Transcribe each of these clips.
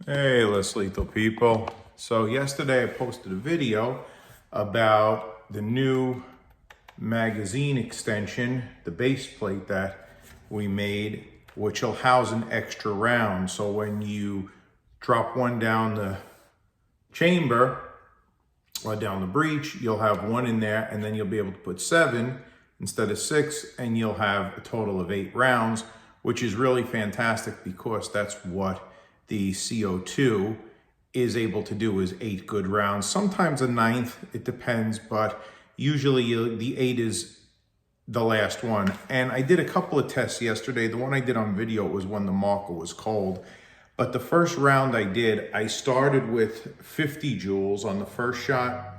Hey, less lethal people. So yesterday I posted a video about the new magazine extension, the base plate that we made, which will house an extra round. So when you drop one down the chamber or down the breech, you'll have one in there, and then you'll be able to put 7 instead of 6, and you'll have a total of 8 rounds, which is really fantastic because that's what the CO2 is able to do, is 8 good rounds. Sometimes a 9th, it depends, but usually the 8 is the last one. And I did a couple of tests yesterday. The one I did on video was when the marker was cold. But the first round I did, I started with 50 joules on the first shot,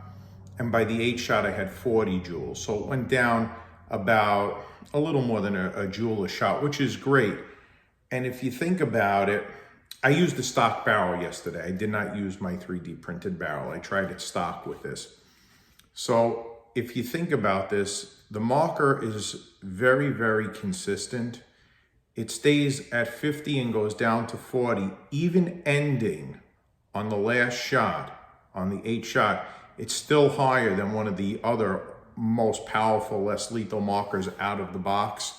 and by the 8th shot I had 40 joules. So it went down about a little more than a joule a shot, which is great. And if you think about it, I used the stock barrel yesterday. I did not use my 3D printed barrel. I tried it stock with this. So if you think about this, the marker is very, very consistent. It stays at 50 and goes down to 40, even ending on the last shot, on the 8th shot. It's still higher than one of the other most powerful, less lethal markers out of the box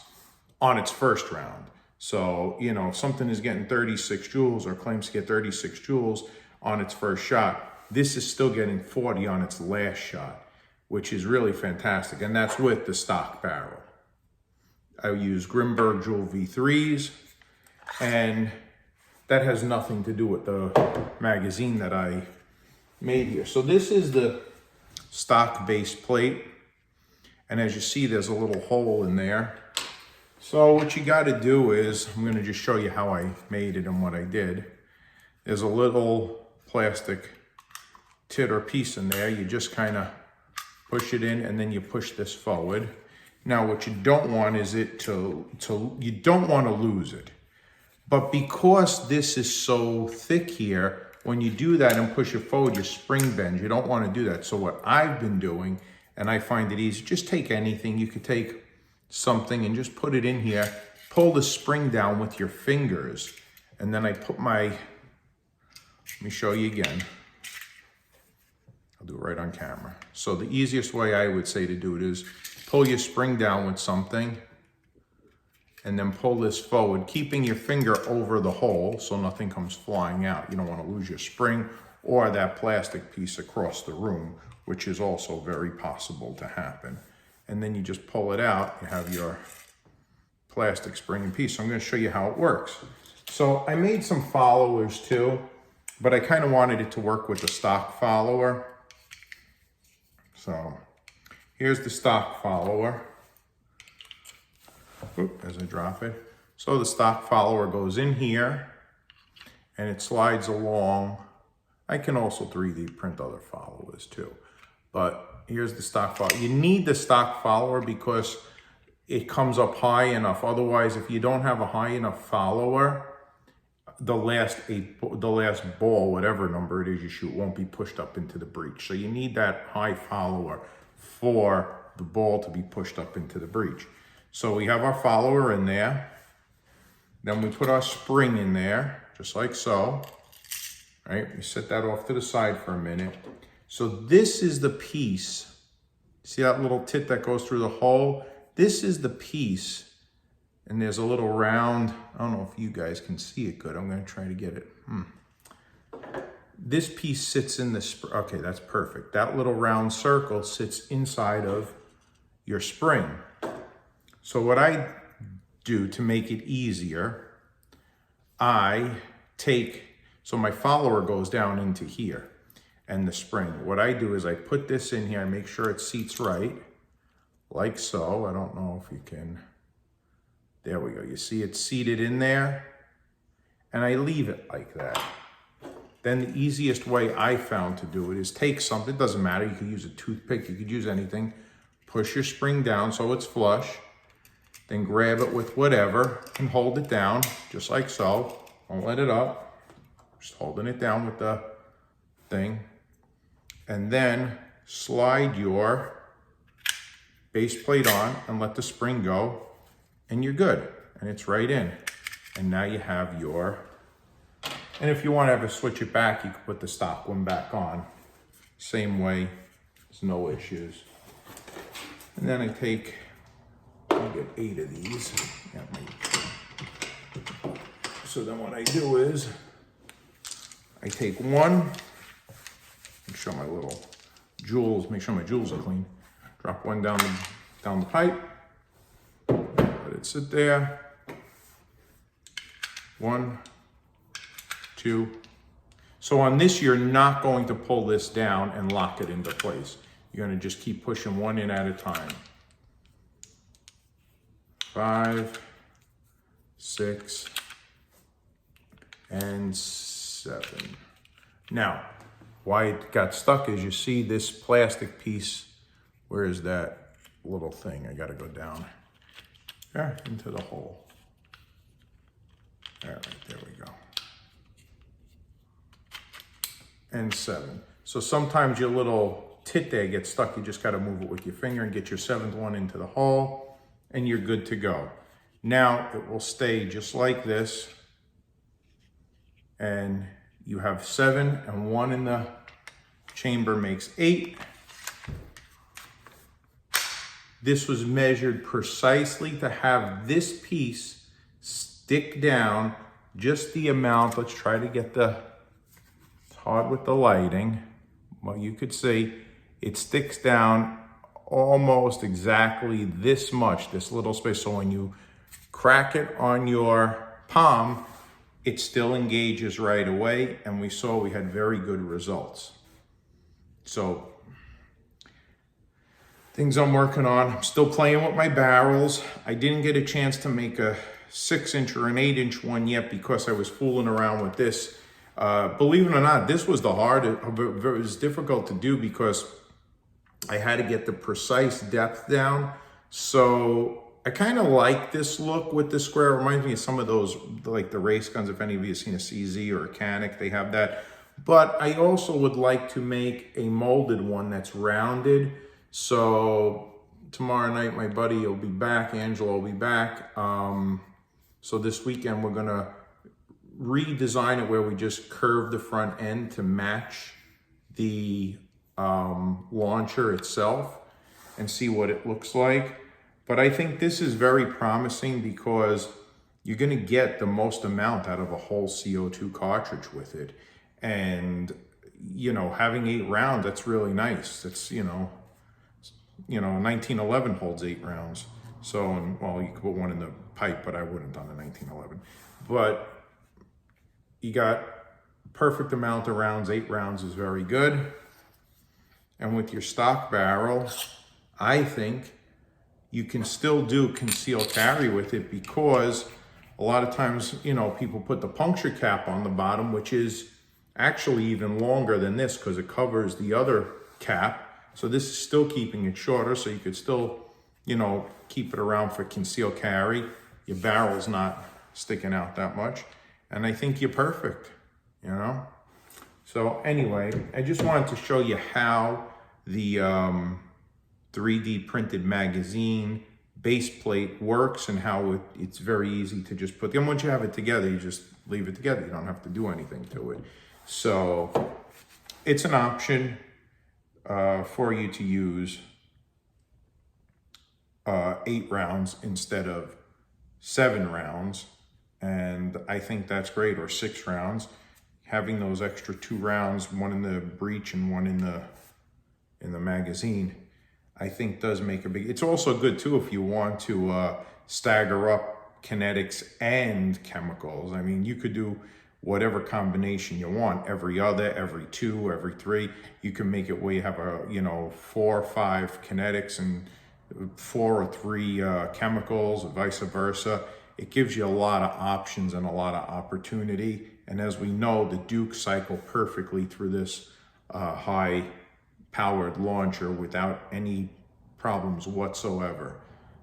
on its first round. So, you know, if something is getting 36 joules or claims to get 36 joules on its first shot, this is still getting 40 on its last shot, which is really fantastic. And that's with the stock barrel. I use Grimberg Joule V3s, and that has nothing to do with the magazine that I made here. So this is the stock base plate. And as you see, there's a little hole in there. So what you got to do is, I'm going to just show you how I made it and what I did. There's a little plastic tit or piece in there. You just kind of push it in, and then you push this forward. Now what you don't want is it you don't want to lose it. But because this is so thick here, when you do that and push it forward, your spring bends. You don't want to do that. So what I've been doing, and I find it easy, just take anything. You could take something and just put it in here, pull the spring down with your fingers, and then I put let me show you again. I'll do it right on camera. So the easiest way I would say to do it is pull your spring down with something and then pull this forward, keeping your finger over the hole so nothing comes flying out. You don't want to lose your spring or that plastic piece across the room, which is also very possible to happen. And then you just pull it out, you have your plastic spring and piece. So I'm going to show you how it works. So I made some followers too, but I kind of wanted it to work with the stock follower. So here's the stock follower. Oop, as I drop it. So the stock follower goes in here and it slides along. I can also 3D print other followers too, but here's the stock follower. You need the stock follower because it comes up high enough. Otherwise, if you don't have a high enough follower, the last ball, whatever number it is you shoot, won't be pushed up into the breech. So you need that high follower for the ball to be pushed up into the breech. So we have our follower in there. Then we put our spring in there, just like so. Right? We set that off to the side for a minute. So this is the piece. See that little tit that goes through the hole? This is the piece. And there's a little round. I don't know if you guys can see it good. I'm going to try to get it. This piece sits in the okay, that's perfect. That little round circle sits inside of your spring. So what I do to make it easier, so my follower goes down into here and the spring. What I do is I put this in here, I make sure it seats right, like so. I don't know if you can, there we go. You see it's seated in there, and I leave it like that. Then the easiest way I found to do it is take something, it doesn't matter, you could use a toothpick, you could use anything, push your spring down so it's flush, then grab it with whatever and hold it down, just like so. Don't let it up, just holding it down with the thing. And then slide your base plate on and let the spring go, and you're good. And it's right in. And now you have your And if you want to ever switch it back, you can put the stock one back on. Same way, there's no issues. And then I get 8 of these. So then what I do is, I take one, make sure my little jewels, make sure my jewels are clean. Drop one down the pipe, let it sit there. 1, 2. So on this, you're not going to pull this down and lock it into place. You're going to just keep pushing one in at a time. 5, 6, and 7. Now, why it got stuck is you see this plastic piece. Where is that little thing? I got to go down there into the hole. All right, there we go. And 7. So sometimes your little tit there gets stuck. You just got to move it with your finger and get your 7th one into the hole, and you're good to go. Now it will stay just like this, and you have 7, and 1 in the chamber makes 8. This was measured precisely to have this piece stick down just the amount. Let's try to get it's hard with the lighting. Well, you could see it sticks down almost exactly this much, this little space. So when you crack it on your palm, it still engages right away. And we saw we had very good results. So things I'm working on. I'm still playing with my barrels. I didn't get a chance to make a 6-inch or an 8-inch one yet because I was fooling around with this. Believe it or not, this was the hardest. It was difficult to do because I had to get the precise depth down. So I kind of like this look with the square. It reminds me of some of those, like the race guns. If any of you have seen a CZ or a Canic, they have that. But I also would like to make a molded one that's rounded. So tomorrow night, my buddy will be back, Angela will be back. So this weekend, we're gonna redesign it where we just curve the front end to match the launcher itself and see what it looks like. But I think this is very promising because you're gonna get the most amount out of a whole CO2 cartridge with it. And, you know, having 8 rounds, that's really nice. It's, you know, 1911 holds 8 rounds. So, well, you could put one in the pipe, but I wouldn't on the 1911. But you got perfect amount of rounds. 8 rounds is very good. And with your stock barrel, I think you can still do conceal carry with it because a lot of times, you know, people put the puncture cap on the bottom, which is actually even longer than this because it covers the other cap. So this is still keeping it shorter, so you could still, you know, keep it around for conceal carry. Your barrel's not sticking out that much. And I think you're perfect, you know? So anyway, I just wanted to show you how the 3D printed magazine base plate works and how it's very easy to just put. Then once you have it together, you just leave it together. You don't have to do anything to it. So it's an option for you to use 8 rounds instead of 7 rounds. And I think that's great, or 6 rounds. Having those extra 2 rounds, one in the breech and one in the magazine, I think does make a big. It's also good too if you want to stagger up kinetics and chemicals. I mean, you could do whatever combination you want, every other, every 2, every 3. You can make it where you have 4 or 5 kinetics and 4 or 3 chemicals, or vice versa. It gives you a lot of options and a lot of opportunity. And as we know, the Duke cycled perfectly through this high-powered launcher without any problems whatsoever.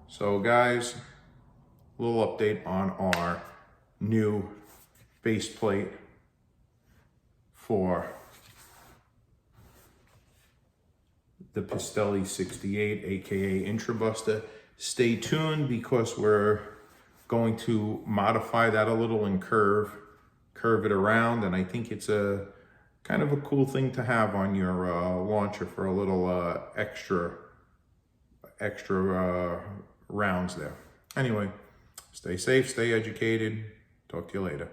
So guys, a little update on our new base plate for the Pistelle 68, aka Intrubuster. Stay tuned because we're going to modify that a little and curve curve it around, and I think it's a kind of a cool thing to have on your launcher for a little extra rounds there. Anyway, stay safe, stay educated. Talk to you later.